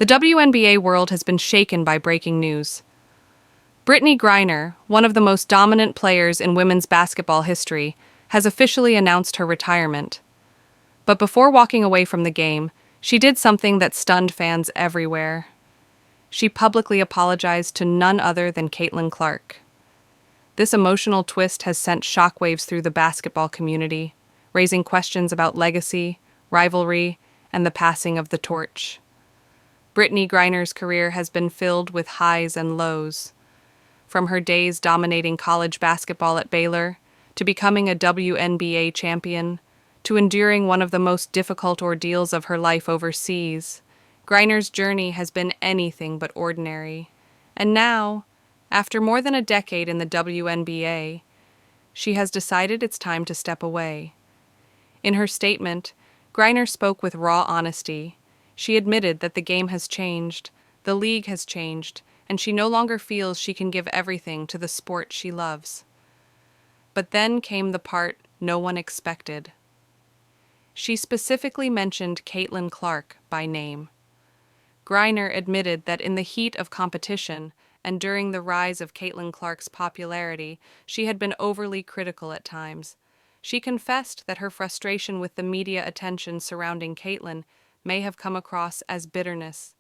The WNBA world has been shaken by breaking news. Brittney Griner, one of the most dominant players in women's basketball history, has officially announced her retirement. But before walking away from the game, she did something that stunned fans everywhere. She publicly apologized to none other than Caitlin Clark. This emotional twist has sent shockwaves through the basketball community, raising questions about legacy, rivalry, and the passing of the torch. Brittney Griner's career has been filled with highs and lows. From her days dominating college basketball at Baylor, to becoming a WNBA champion, to enduring one of the most difficult ordeals of her life overseas, Griner's journey has been anything but ordinary. And now, after more than a decade in the WNBA, she has decided it's time to step away. In her statement, Griner spoke with raw honesty. She admitted that the game has changed, the league has changed, and she no longer feels she can give everything to the sport she loves. But then came the part no one expected. She specifically mentioned Caitlin Clark by name. Griner admitted that in the heat of competition and during the rise of Caitlin Clark's popularity, she had been overly critical at times. She confessed that her frustration with the media attention surrounding Caitlin may have come across as bitterness.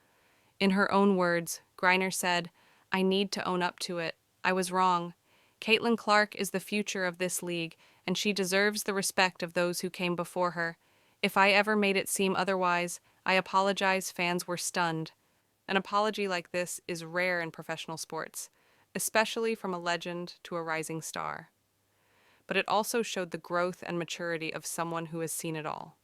In her own words, Griner said, "I need to own up to it. I was wrong. Caitlin Clark is the future of this league, and she deserves the respect of those who came before her. If I ever made it seem otherwise, I apologize." Fans were stunned. An apology like this is rare in professional sports, especially from a legend to a rising star. But it also showed the growth and maturity of someone who has seen it all.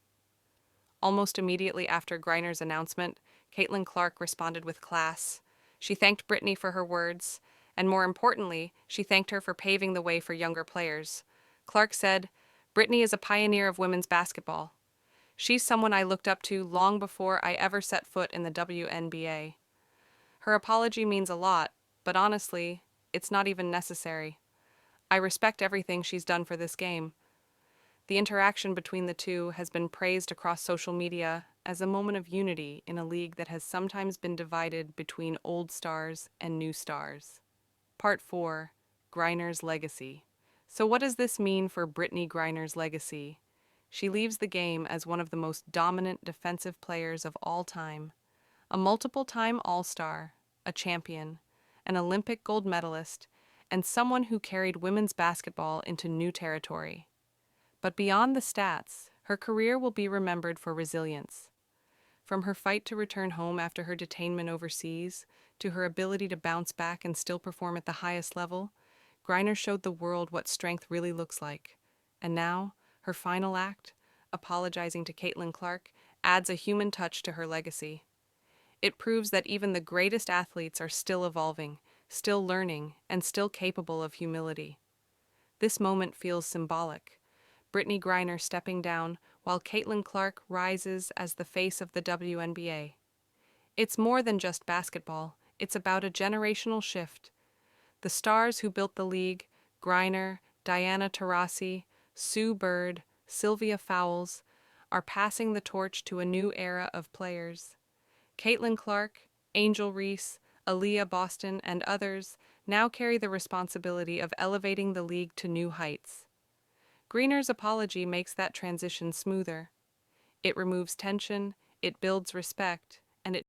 Almost immediately after Griner's announcement, Caitlin Clark responded with class. She thanked Brittney for her words, and more importantly, she thanked her for paving the way for younger players. Clark said, "Brittney is a pioneer of women's basketball. She's someone I looked up to long before I ever set foot in the WNBA. Her apology means a lot, but honestly, it's not even necessary. I respect everything she's done for this game." The interaction between the two has been praised across social media as a moment of unity in a league that has sometimes been divided between old stars and new stars. Part 4. Griner's Legacy. So what does this mean for Brittney Griner's legacy? She leaves the game as one of the most dominant defensive players of all time, a multiple-time All-Star, a champion, an Olympic gold medalist, and someone who carried women's basketball into new territory. But beyond the stats, her career will be remembered for resilience. From her fight to return home after her detainment overseas, to her ability to bounce back and still perform at the highest level, Griner showed the world what strength really looks like. And now, her final act, apologizing to Caitlin Clark, adds a human touch to her legacy. It proves that even the greatest athletes are still evolving, still learning, and still capable of humility. This moment feels symbolic. Brittney Griner stepping down, while Caitlin Clark rises as the face of the WNBA. It's more than just basketball, it's about a generational shift. The stars who built the league, Griner, Diana Taurasi, Sue Bird, Sylvia Fowles, are passing the torch to a new era of players. Caitlin Clark, Angel Reese, Aaliyah Boston, and others now carry the responsibility of elevating the league to new heights. Griner's apology makes that transition smoother. It removes tension, it builds respect,